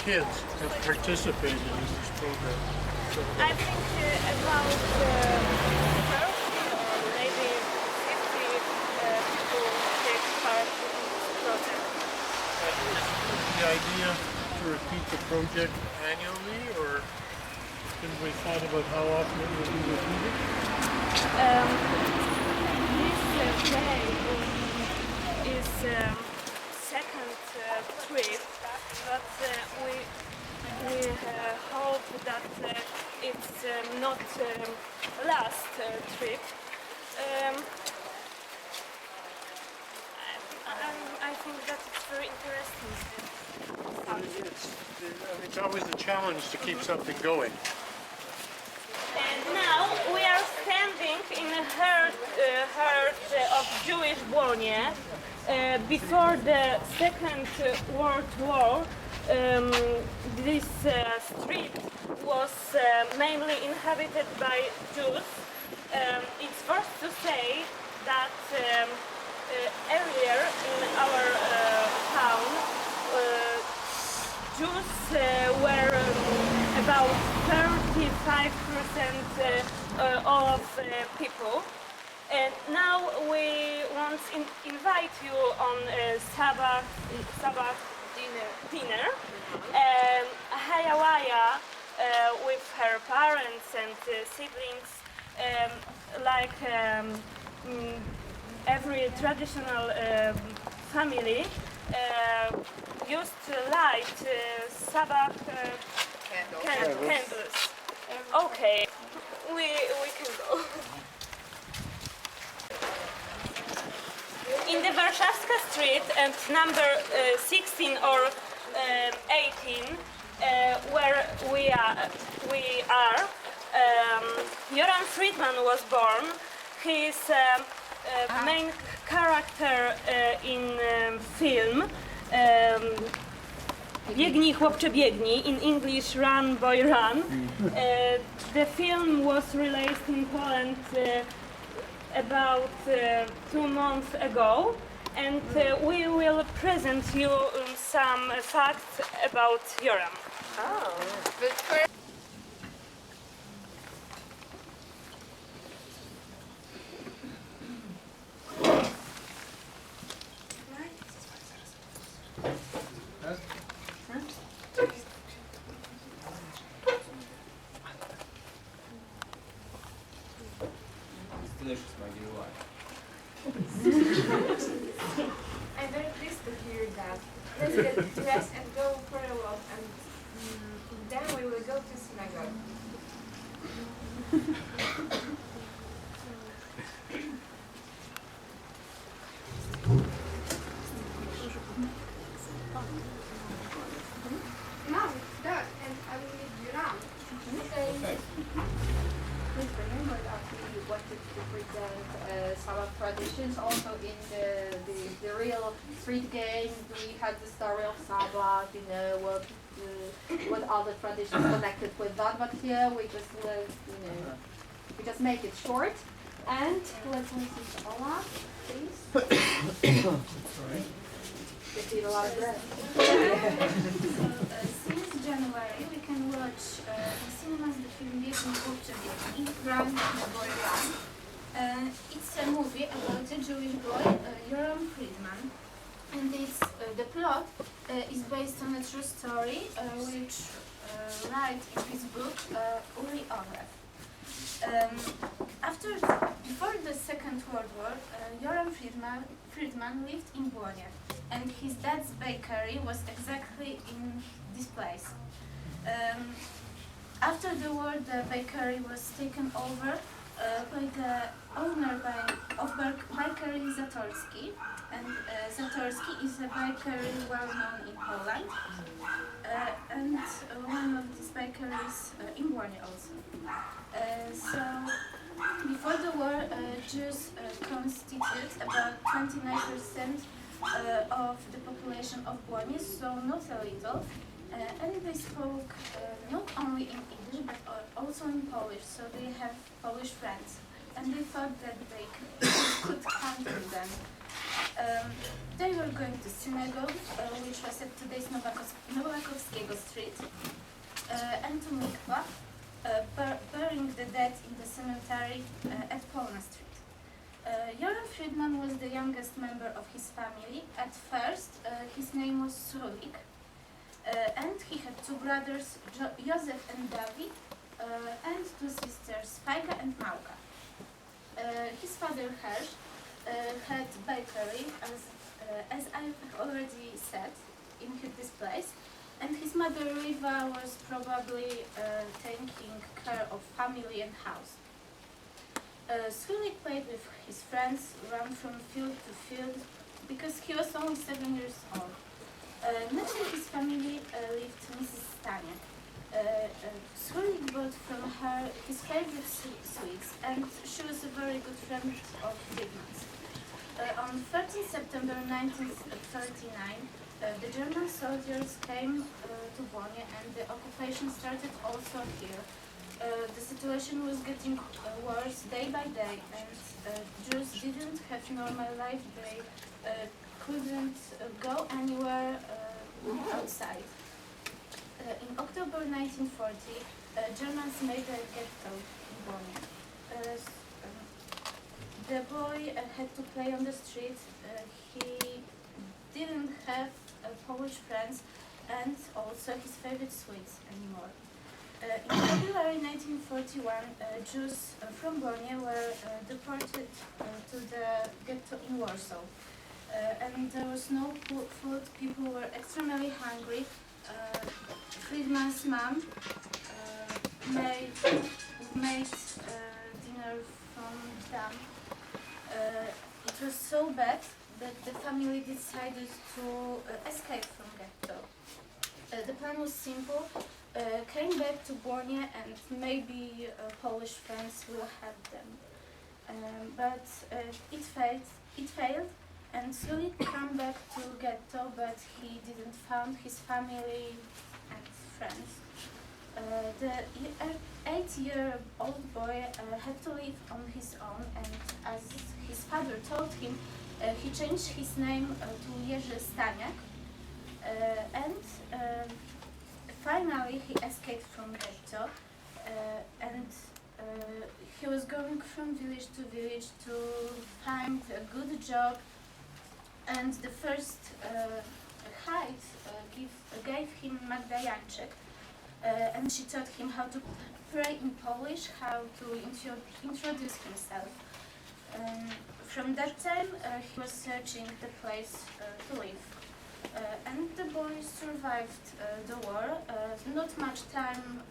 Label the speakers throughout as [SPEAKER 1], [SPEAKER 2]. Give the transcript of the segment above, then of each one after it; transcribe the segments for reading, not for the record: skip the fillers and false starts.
[SPEAKER 1] kids have participated in this program?
[SPEAKER 2] I think about 30 or maybe 50 people take part in this project.
[SPEAKER 1] Is the idea to repeat the project annually, or can we thought about how often it will be repeated?
[SPEAKER 2] This day is second trip, but we hope that it's not last trip. I think that it's very interesting.
[SPEAKER 1] It's always a challenge to keep something going.
[SPEAKER 2] And now we are standing in the heart of Jewish Błoniu. Before the Second World War, this street was mainly inhabited by Jews. It's first to say that earlier in our town, Jews were about 35% of people. And now we want to invite you on Sabbath dinner. Hayawaya with her parents and siblings, like every traditional family, used to light Sabbath candles. Okay, we can go. In the Warszawska Street and number 16 or 18, where we are, Joran Friedman was born. He is main character in film Biegnij chłopcze biegnij, in English Run Boy Run. The film was released in Poland about 2 months ago, and we will present you some facts about Joram.
[SPEAKER 3] Oh, but first.
[SPEAKER 4] Delicious, my dear wife.
[SPEAKER 3] I'm very pleased to hear that. Let's get dressed and go for a walk, and then we will go to synagogue. Mom, Dad, and I will meet you around. Okay.
[SPEAKER 5] Please remember that we wanted to present Sabbath traditions also in the real street game. We had the story of Sabbath, what other traditions connected with that, but here we just we just make it short. And let's listen to Olaf, please. Just eat a lot of bread.
[SPEAKER 6] Since January, we can watch in cinemas the film Biegnij chłopcze biegnij, Run Boy Run. It's a movie about the Jewish boy, Joram Friedman. And the plot is based on a true story which write in his book Uri Orlev. Before the Second World War, Joram Friedman lived in Błoniu, and his dad's bakery was exactly in this place. After the war, the bakery was taken over by the owner of bakery Zatorski, and Zatorski is a bakery well known in Poland, and one of these bakeries in Błoniu also. So before the war, Jews constituted about 29% of the population of Błoniu, so not a little, and they spoke not only in English but also in Polish, so they have Polish friends, and they thought that they could come to them. They were going to synagogue, which was at today's Nowakowskiego Street, and to mikvah, burying the dead in the cemetery at Polna Street. Joran Friedman was the youngest member of his family. At first, his name was Sulik, and he had two brothers, Josef and David, and two sisters, Fajka and Małka. His father Hersh had bakery, as I've already said, in this place, and his mother Riva was probably taking care of family and house. Sulik played with his friends, ran from field to field, because he was only 7 years old. Next to his family lived Mrs. Staniak. Sulik bought from her his favorite sweets, and she was a very good friend of Friedman's. On 13 September 1939, the German soldiers came to Błoniu, and the occupation started also here. The situation was getting worse day by day, and Jews didn't have normal life. They couldn't go anywhere outside. In October 1940, Germans made a ghetto in Błoniu. The boy had to play on the street. He didn't have Polish friends and also his favorite sweets anymore. In February 1941, Jews from Błoniu were deported to the ghetto in Warsaw. And there was no food, people were extremely hungry. Friedman's mom made dinner from them. It was so bad that the family decided to escape from ghetto. The plan was simple. Came back to Błoniu and maybe Polish friends will help them. But it failed, and Sulik came back to ghetto, but he didn't find his family and friends. The 8-year-old boy had to live on his own, and as his father told him, he changed his name to Jerzy Staniak, and finally he escaped from ghetto, and he was going from village to village to find a good job, and the first guide gave him Magda Jańczyk, and she taught him how to pray in Polish, how to introduce himself. From that time, he was searching the place to live. And the boy survived the war. Not much time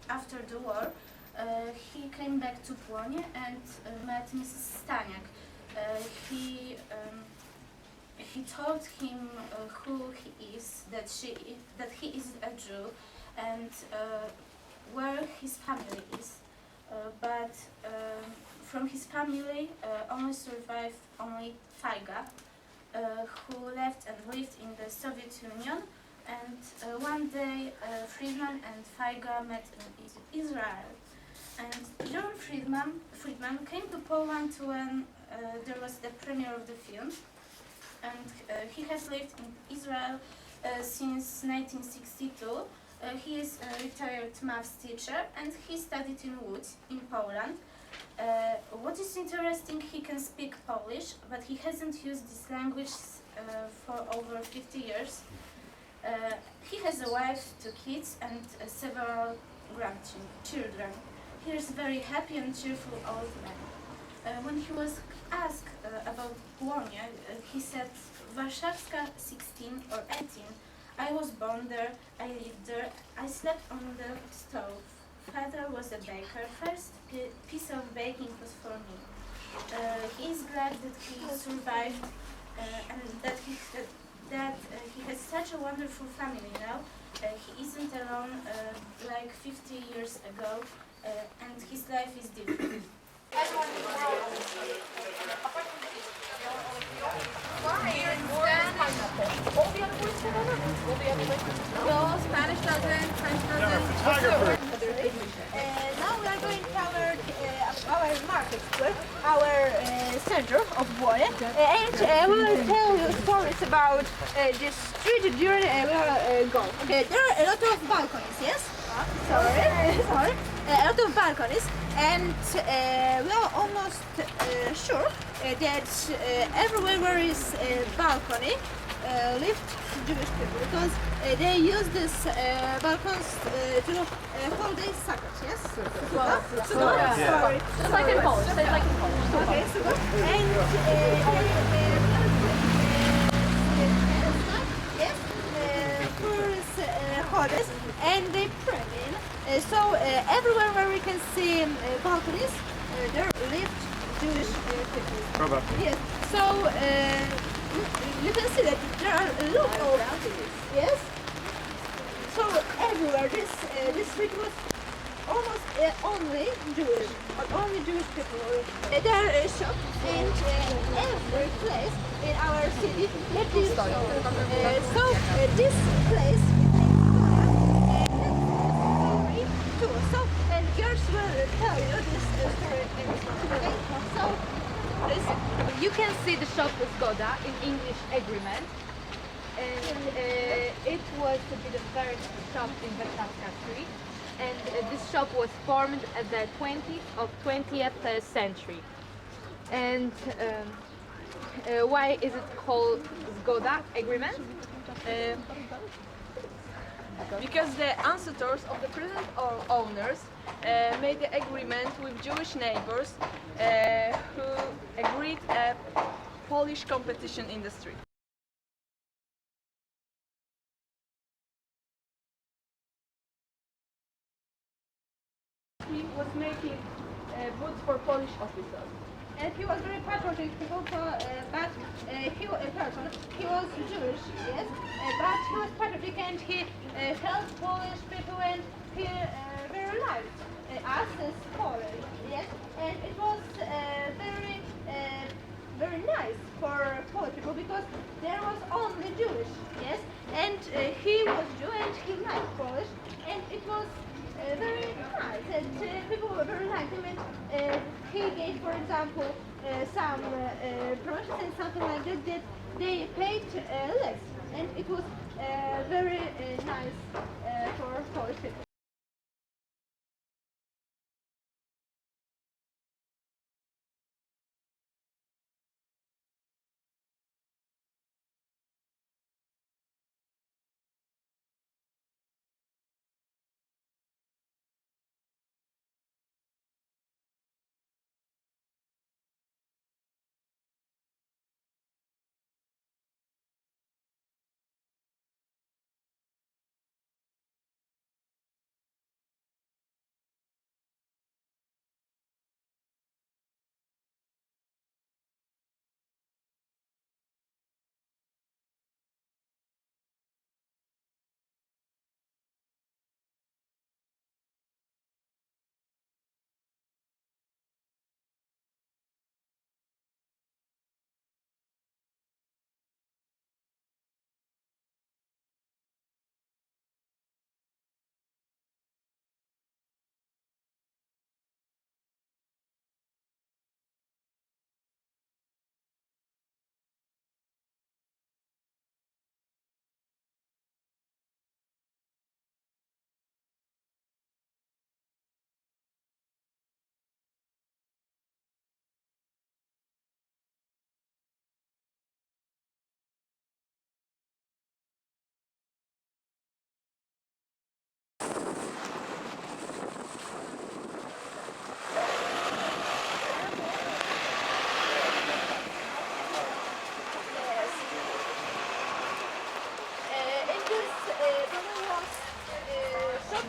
[SPEAKER 6] after the war, he came back to Błoniu and met Mrs. Staniak. He told him who he is, that he is a Jew, and where his family is. But from his family only survived Fajka, who left and lived in the Soviet Union. And one day Friedman and Fajka met in Israel. And Joran Friedman came to Poland when there was the premiere of the film. And he has lived in Israel since 1962. He is a retired maths teacher, and he studied in Łódź in Poland. What is interesting, he can speak Polish, but he hasn't used this language for over 50 years. He has a wife, 2 kids, and several grandchildren. He is a very happy and cheerful old man. When he was asked about Błoniu, he said, Warszawska 16 or 18. I was born there, I lived there, I slept on the stove. Father was a baker. First piece of baking was for me. He is glad that he survived and that he has such a wonderful family now. He isn't alone like 50 years ago, and his life is different.
[SPEAKER 5] No, Spanish doesn't, French doesn't.
[SPEAKER 3] Now we are going to our market square, our center of Błoniu.
[SPEAKER 5] story, and we will tell you stories about the street journey we will go. Okay, there are a lot of balconies, yes? Sorry. A lot of balconies, and we are almost sure that everywhere where is a balcony lived Jewish people, because they use this balcons to hold their suckers, yes? Sorry.
[SPEAKER 2] Just like in Polish. Say it like in Polish.
[SPEAKER 5] Okay, super. And yes, for holidays, and they pray in. So everywhere where we can see balconies, there lived Jewish people.
[SPEAKER 1] Probably.
[SPEAKER 5] Yes. So you can see that there are a lot of yes. So everywhere this street was almost only Jewish, or only Jewish people. There are shops and every place in our city had this shop. So this place too. So and girls will tell you this story. Okay. So
[SPEAKER 7] You can see the shop with Goda in English agreement, and it was to be the first shop in Warszawska Street, and this shop was formed at the 20th century. And why is it called Zgoda agreement?
[SPEAKER 8] Because the ancestors of the present owners made the agreement with Jewish neighbors who agreed a Polish competition in the street. He was making boots for Polish officers.
[SPEAKER 5] and he was very patriotic people, but he was Jewish, yes, but he was patriotic and he helped Polish people and he very liked us as Polish, yes, and it was very nice for Polish people because there was only Jewish, yes, and he was Jew and he liked Polish, and it was very nice, and people were very nice him, and he gave, for example, some promotions and something like that they paid less, and it was very nice for Polish people.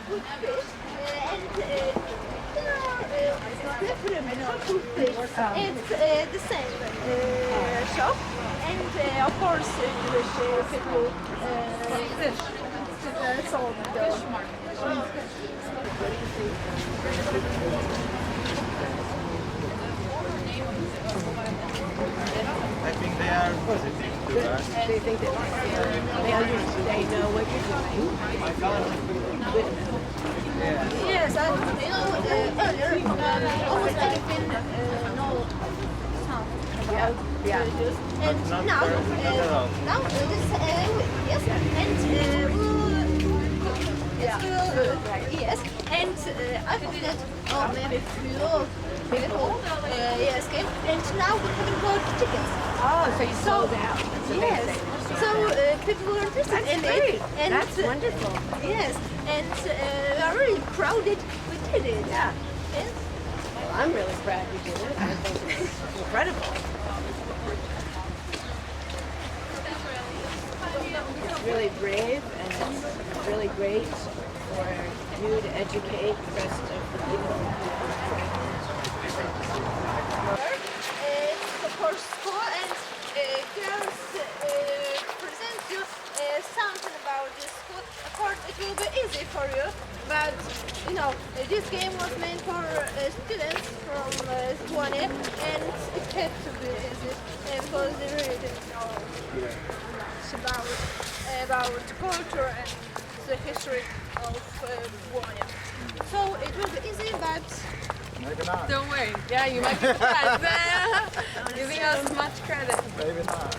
[SPEAKER 5] With fish, and there are different shop with fish. It's the same shop, and of course Jewish people fish sold
[SPEAKER 4] I think they are positive to us.
[SPEAKER 9] They think that they know what you're doing.
[SPEAKER 5] Yes, earlier almost everything know something about
[SPEAKER 9] Yeah.
[SPEAKER 5] Jews. And
[SPEAKER 4] Not
[SPEAKER 5] now,
[SPEAKER 4] very- not at all.
[SPEAKER 5] now this, yes, and yes, and I think that maybe few people, yes, came, and now we haven't got tickets.
[SPEAKER 9] Oh, so you sold out. That's
[SPEAKER 5] Yes.
[SPEAKER 9] amazing.
[SPEAKER 5] So people were interested in
[SPEAKER 9] Great.
[SPEAKER 5] it, and
[SPEAKER 9] That's wonderful.
[SPEAKER 5] yes, and we are really crowded. We did it.
[SPEAKER 9] Yeah.
[SPEAKER 5] Yes.
[SPEAKER 9] Well, I'm really glad you did it. I think it's incredible. It's really brave, and it's really great for you to educate the rest of the people.
[SPEAKER 5] For school, and girls present you something about this school. Of course, it will be easy for you, but you know this game was meant for students from Błoniu, and it had to be easy because they really didn't know much about culture and the history of Błoniu. So it will be easy, but.
[SPEAKER 4] Maybe not.
[SPEAKER 8] Don't worry. Yeah, you might be surprised. Giving us much credit.
[SPEAKER 4] Maybe not.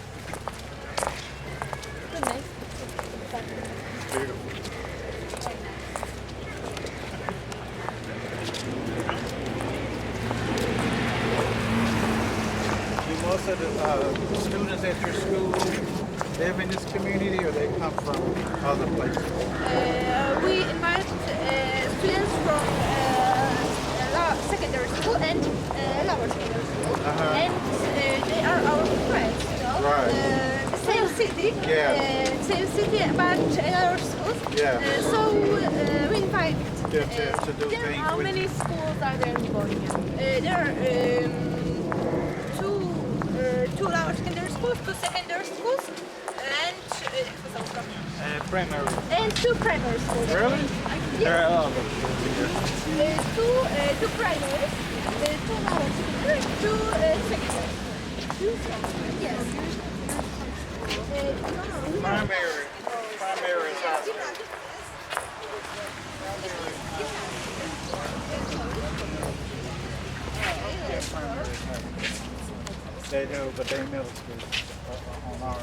[SPEAKER 4] Do most of the students at your school live in this community, or they come from other places?
[SPEAKER 5] We invite students from secondary school and lower secondary school, and they are our friends, you know.
[SPEAKER 4] Right.
[SPEAKER 5] Same city,
[SPEAKER 4] Yeah.
[SPEAKER 5] same city, but our schools.
[SPEAKER 4] Yeah.
[SPEAKER 5] So we invite
[SPEAKER 4] To do
[SPEAKER 5] them.
[SPEAKER 4] things
[SPEAKER 8] How
[SPEAKER 4] with
[SPEAKER 8] many schools are there in Błoniu?
[SPEAKER 5] There are two lower secondary schools, two secondary schools, and
[SPEAKER 4] primary.
[SPEAKER 5] and two primary schools.
[SPEAKER 4] Really?
[SPEAKER 5] Yes.
[SPEAKER 4] There are a lot of them.
[SPEAKER 5] Two primaries, two lower secondary, two secondary. Yes.
[SPEAKER 4] Primary is high school. They do, but they middle school on our.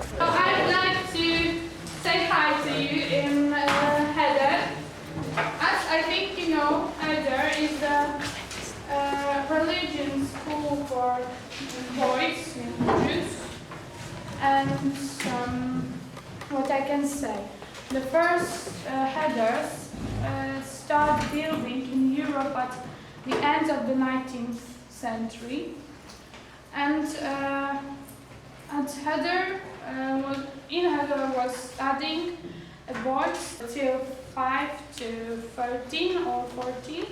[SPEAKER 10] So I'd like to say hi to you in Heather. As I think you know, Heather is a religion school for boys and Jews. And what I can say, the first Heathers started building in Europe at the end of the 19th century. And at Heather, Heather was studying boys till 5 to 13 or 14.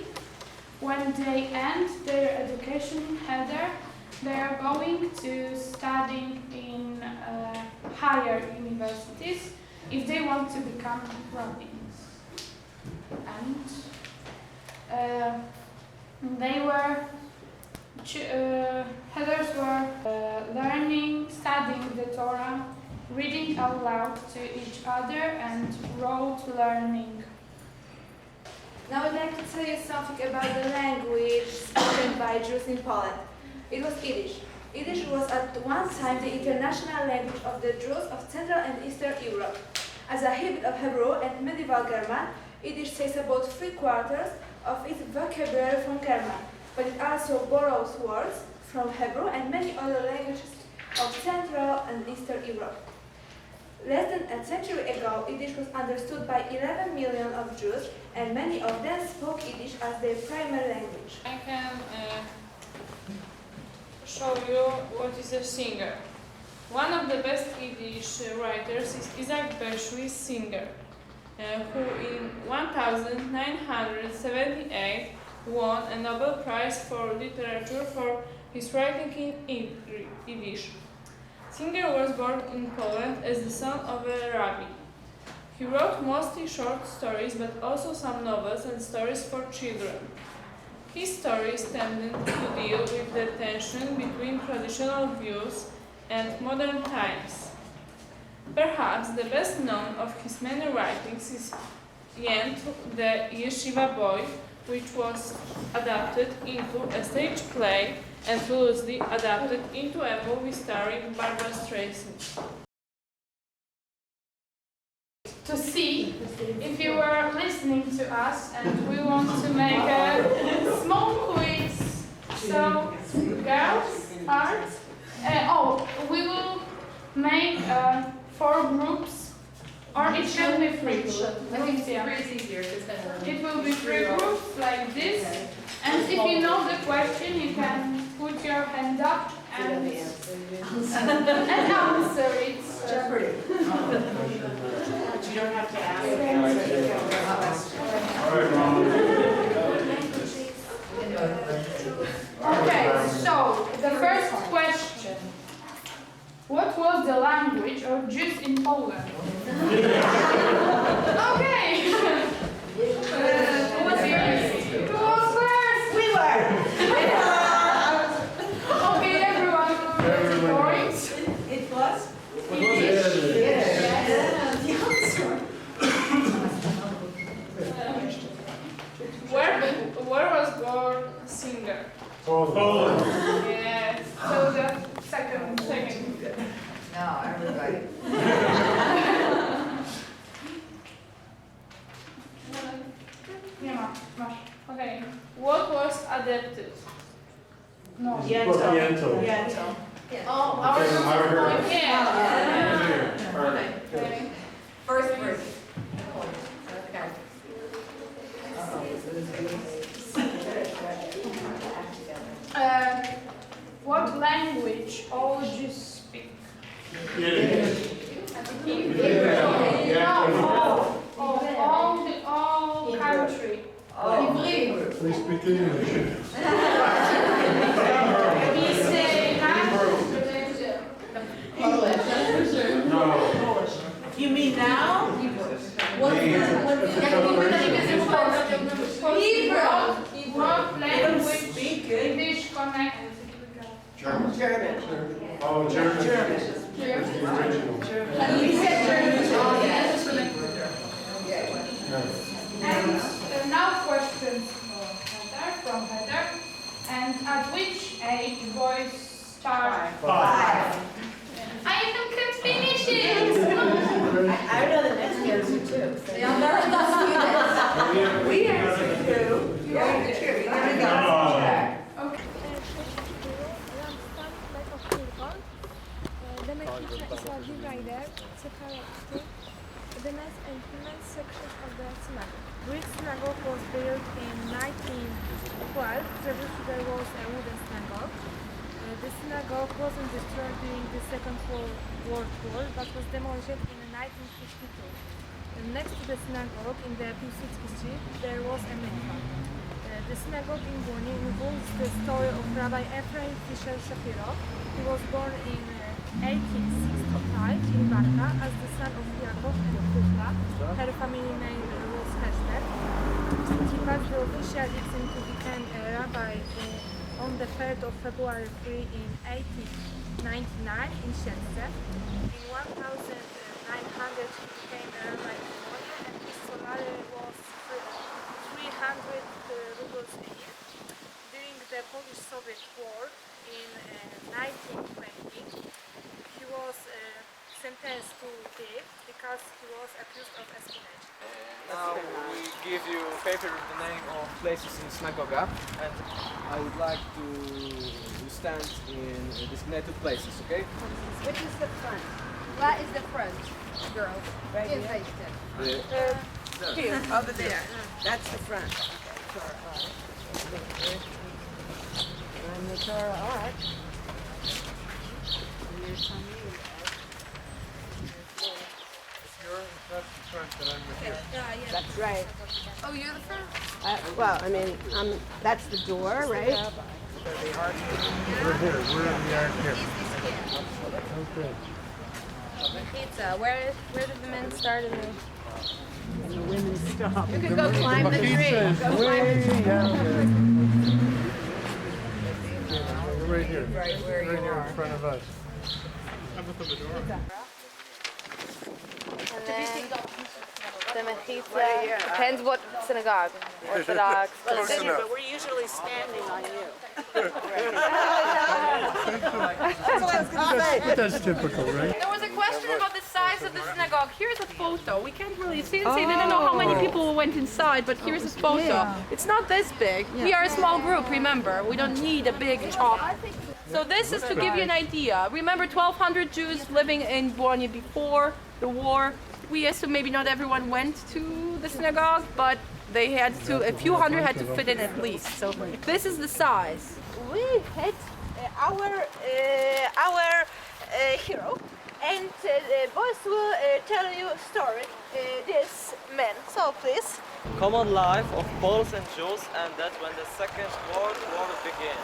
[SPEAKER 10] When they end their education in Heather, they are going to study in higher universities if they want to become rabbis. And they were Heathers were learning, studying the Torah, reading out loud to each other, and rote learning.
[SPEAKER 3] Now I'd like to tell you something about the language spoken by Jews in Poland. It was Yiddish. Yiddish was at one time the international language of the Jews of Central and Eastern Europe. As a hybrid of Hebrew and medieval German, Yiddish takes about 3/4 of its vocabulary from German, but it also borrows words from Hebrew and many other languages of Central and Eastern Europe. Less than a century ago, Yiddish was understood by 11 million of Jews, and many of them spoke Yiddish as their primary language.
[SPEAKER 10] I can show you what is a singer. One of the best Yiddish writers is Isaac Bashevis Singer, who in 1978 won a Nobel Prize for Literature for his writing in Yiddish. Singer was born in Poland as the son of a rabbi. He wrote mostly short stories, but also some novels and stories for children. His stories tended to deal with the tension between traditional views and modern times. Perhaps the best known of his many writings is Yent, the Yeshiva Boy, which was adapted into a stage play and loosely adapted into a movie starring Barbara Streisand. To see if you were listening to us, and we want to make a small quiz. So, girls, hearts. We will make 4 groups, or it should be 3 groups.
[SPEAKER 5] I think 3 is easier because then
[SPEAKER 10] It will be 3 groups like this, and if you know the question, you can put your hand up and answer it.
[SPEAKER 9] Jeopardy. But you don't have to ask.
[SPEAKER 10] Okay, so the first question. What was the language of Jews in Poland? Okay. Who was first?
[SPEAKER 9] We were.
[SPEAKER 10] Okay, everyone will get a point.
[SPEAKER 9] It was?
[SPEAKER 10] Where was born singer?
[SPEAKER 1] Poland.
[SPEAKER 10] Yes. So the second.
[SPEAKER 9] No, everybody.
[SPEAKER 10] Nie ma. Masz. Okay. What was adapted? No.
[SPEAKER 1] Yento.
[SPEAKER 10] Oh, our point. Yeah. Okay.
[SPEAKER 9] First.
[SPEAKER 10] What language all Jews speak? All country.
[SPEAKER 1] We speak English.
[SPEAKER 10] We say
[SPEAKER 1] No.
[SPEAKER 9] You mean now?
[SPEAKER 10] What language English connected?
[SPEAKER 9] German.
[SPEAKER 1] Oh, German.
[SPEAKER 9] German.
[SPEAKER 1] It's the original.
[SPEAKER 9] We said German.
[SPEAKER 10] And now questions from Heather. And at which age boys start?
[SPEAKER 1] 5.
[SPEAKER 10] I can finish it!
[SPEAKER 9] I know the next answer too. We answered 2. You answered 2. You never got it.
[SPEAKER 11] The Mechanical is a divider, separately the mass and women's sections of the synagogue. Greek synagogue was built in 1912. Previously there was a wooden synagogue. The synagogue wasn't destroyed during the Second World War, but was demolished in 1952. Next to the synagogue, in the Piłsudski Street, there was a mikvah. The synagogue in Błoniu involves the story of Rabbi Ephraim Fisher Shapiro. He was born in 1865 in Warta as the son of Yaakov and Kukla. Her family name was Hester. He passed the official exam to become a rabbi on the 3rd of February 3 in 1899 in Siedlce. In 1900 he became a rabbi in Błoniu, and his salary was 300 rubles a year. During the Polish-Soviet War in 1920, he was sentenced to death because he was accused of espionage.
[SPEAKER 12] Now we give you a paper with the name of places in synagoga, and I would like to stand in designated places, okay?
[SPEAKER 9] Which is the front?
[SPEAKER 5] That is the front, girls.
[SPEAKER 9] Right
[SPEAKER 5] In
[SPEAKER 9] here?
[SPEAKER 5] Faceton.
[SPEAKER 9] Here, over there. That's the front. And the Torah Ark. And here's some
[SPEAKER 1] That's the front that I'm with you.
[SPEAKER 9] That's right.
[SPEAKER 5] Oh, you're the front?
[SPEAKER 9] Well, I mean, that's the door, right?
[SPEAKER 1] We're here. We're in the ark here. Okay.
[SPEAKER 5] Pizza. Where did the men start in the...
[SPEAKER 9] And the women stop.
[SPEAKER 5] You can go climb the tree.
[SPEAKER 1] Pizza is
[SPEAKER 5] Go climb
[SPEAKER 1] way
[SPEAKER 5] the tree.
[SPEAKER 1] down there. We're right here.
[SPEAKER 9] Right where
[SPEAKER 1] Right
[SPEAKER 9] you
[SPEAKER 1] here
[SPEAKER 9] are.
[SPEAKER 1] in front of us.
[SPEAKER 13] The Mechitza. Depends what synagogue. Orthodox.
[SPEAKER 9] But we're usually standing on you.
[SPEAKER 1] That's typical, right?
[SPEAKER 8] There was a question about the size of the synagogue. Here's a photo. We can't really see. They didn't know how many people went inside, but here's a photo. It's not this big. We are a small group, remember. We don't need a big chalk. So this is to give you an idea. Remember 1,200 Jews living in Błoniu before the war. We assume maybe not everyone went to the synagogue, but they had to, a few hundred had to fit in at least. So this is the size.
[SPEAKER 14] We had our hero, and the boys will tell you a story. This man. So please.
[SPEAKER 15] Common life of Poles and Jews ended when the Second World War began.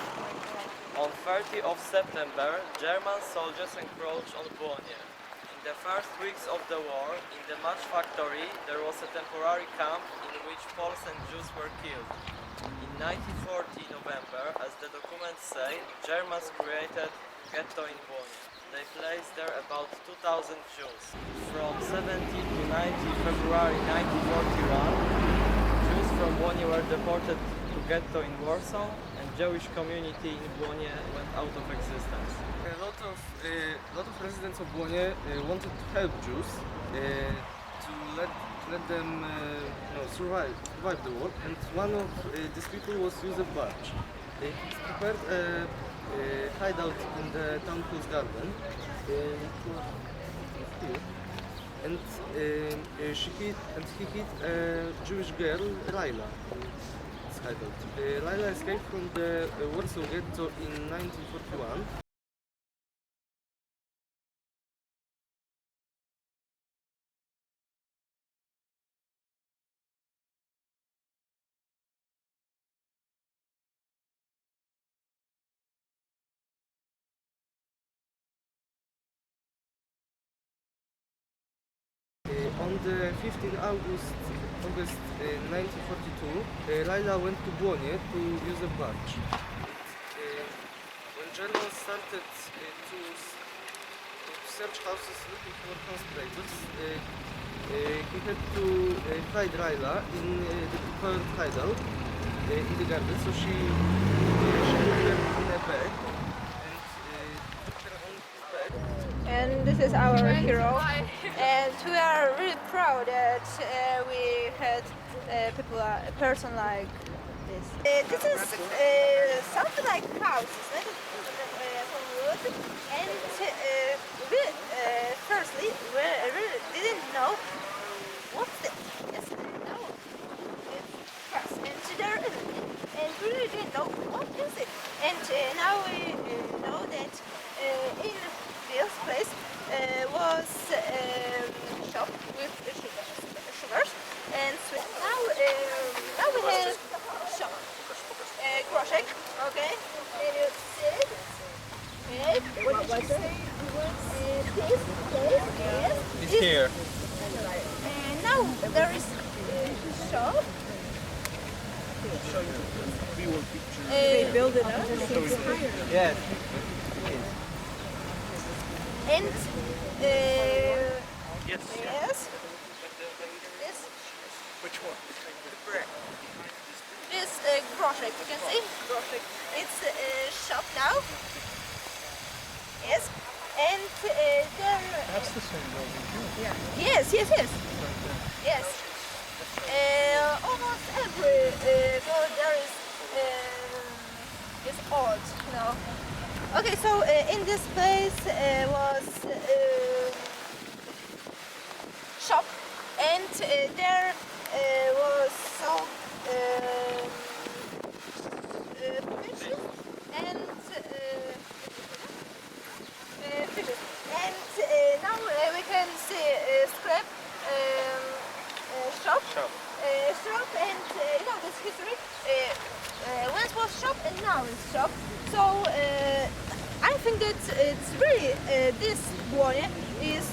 [SPEAKER 15] On 30th of September, German soldiers encroached on Błoniu. In the first weeks of the war, in the match factory, there was a temporary camp in which Poles and Jews were killed. In 1940 November, as the documents say, Germans created ghetto in Błoniu. They placed there about 2,000 Jews. From 17 to 19 February 1941, Jews from Błoniu were deported to ghetto in Warsaw, and Jewish community in Błoniu went out of existence.
[SPEAKER 12] A lot of residents of Błoniu wanted to help Jews to let them survive the war, and one of these people was Józef Barcz. He prepared a hideout in the town hall's garden, and he hid a Jewish girl, Laila. Laila escaped from the Warsaw Ghetto in 1941. On the 15th August 1942, Laila went to Błoniu to use a barge. When Germans started to search houses looking for conspirators, he had to hide Laila in the prepared hideout in the garden, so she put her in a bag and took her on his bag.
[SPEAKER 14] And this is our hero, and we are really proud that we had a person like this. This is something like houses made from wood, and we firstly we really didn't know what's this. Yes, no, it's grass, and there is, and we really didn't know what is it. And now we know that in this place was shop with sugars and sweet. Now we have shop, groszek, okay? And you see it? Okay. What did you say? This place, yes.
[SPEAKER 15] It's here.
[SPEAKER 14] And now there is shop.
[SPEAKER 9] They build it up?
[SPEAKER 15] Yes.
[SPEAKER 14] And
[SPEAKER 1] Yes.
[SPEAKER 14] yes, this
[SPEAKER 1] Which one?
[SPEAKER 14] the brick. This groszek, you can see. Groszek. It's shop now. Yes, and there.
[SPEAKER 1] That's the same building too.
[SPEAKER 14] Yeah. Yes. Yes. Almost every building there is old, you know. Okay, so in this place was shop, and there was some fishes and fishes. And now we can see scrap shop. Shop, and you know this history. Once was shop and now it's shop. So I think that it's really this Błoniu is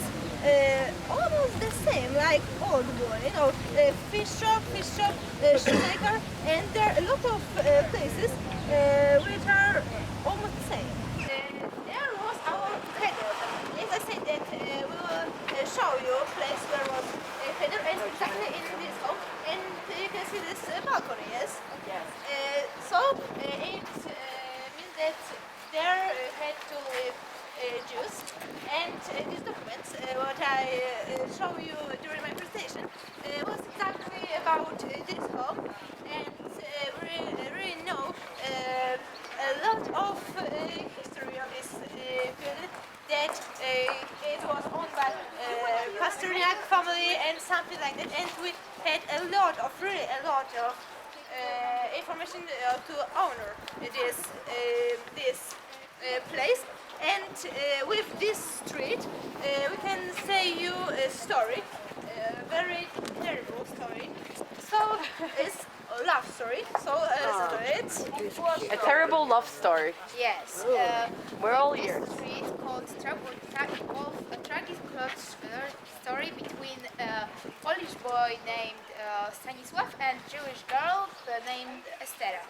[SPEAKER 14] almost the same like old Błoniu. You know, fish shop, shoemaker, and there are a lot of places which are almost the same. There was our header. As I said that we will show you a place where was exactly in this home, and you can see this balcony, yes?
[SPEAKER 9] Yes.
[SPEAKER 14] So it means that there had to live Jews, and these documents, what I show you during my presentation, was exactly about this home, and we really know a lot of history of this building, that it was owned by Pasternak family and something like that, and we had a lot of information to honor this place. And with this street, we can say you a story, a very terrible story. So it's a love story. So it's
[SPEAKER 9] A terrible love story.
[SPEAKER 13] Yes.
[SPEAKER 9] We're all ears.
[SPEAKER 13] This street called involves a tragic love story between a Polish boy named Stanisław and Jewish girl named Estera.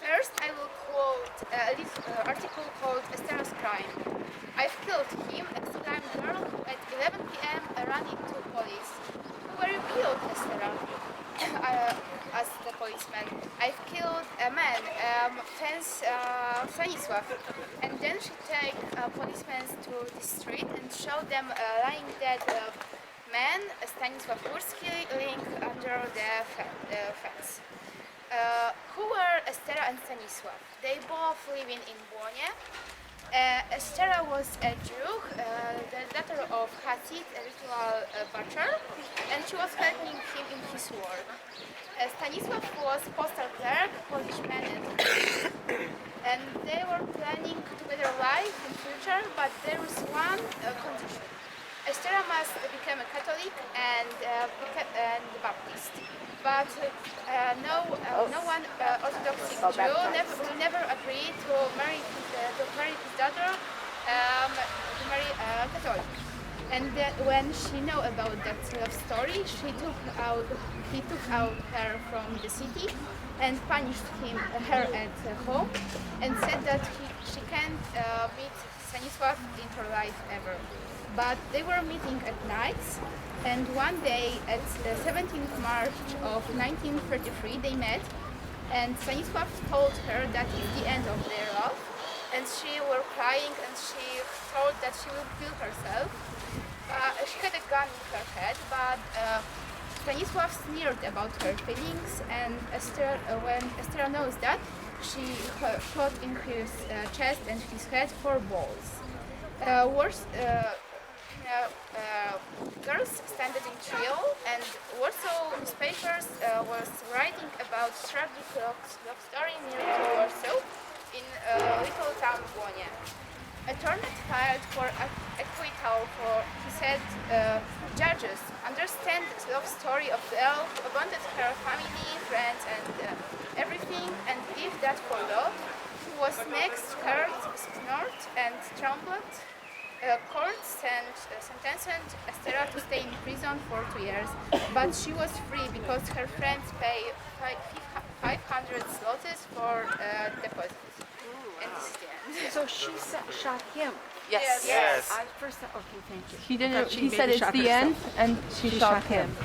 [SPEAKER 13] First, I will quote this article called Estera's Crime. "I've killed him," exclaimed the girl who at 11 p.m. ran into police. "Who were you killed, Estera?" asked the policeman. "I've killed a man, fence Stanisław." And then she take policemen to the street and showed them lying dead man, Stanisław Górski, lying under the fence. Who were Estera and Stanisław? They both living in Błonie. Estera was a Jew, the daughter of Hasid, a ritual butcher, and she was helping him in his work. Stanisław was postal clerk, Polishman, and they were planning together life in future, but there was one condition. Estera must become a Catholic and Baptist. But no one Orthodox Jew will never agree to marry his daughter to marry Catholic. And when she knew about that love story, he took out her from the city and punished her at home, and said that she can't meet Stanisław in her life ever. But they were meeting at nights, and one day at 17th March of 1933 they met, and Stanisław told her that it's the end of their love, and she were crying, and she thought that she will kill herself. She had a gun in her head, but Stanisław sneered about her feelings, and when Esther knows that, she shot in his chest and his head 4 balls. Girls standing in trio, and Warsaw newspapers was writing about tragic love story near to Warsaw in little town Błonie. Attorney filed for acquittal for, he said, judges understand the love story of the elf, abandoned her family, friends, and everything, and if that for love, who was next hurt, snored, and trembled. Court sentenced Estera to stay in prison for 2 years, but she was free because her friends paid 500 zlotys for deposit. And this is the end.
[SPEAKER 9] So she shot him.
[SPEAKER 13] Yes.
[SPEAKER 9] Yes. I first thought, okay, thank you.
[SPEAKER 8] He didn't.
[SPEAKER 9] She
[SPEAKER 8] He said
[SPEAKER 9] maybe
[SPEAKER 8] it's
[SPEAKER 9] shot
[SPEAKER 8] the
[SPEAKER 9] herself.
[SPEAKER 8] end, and she shot him.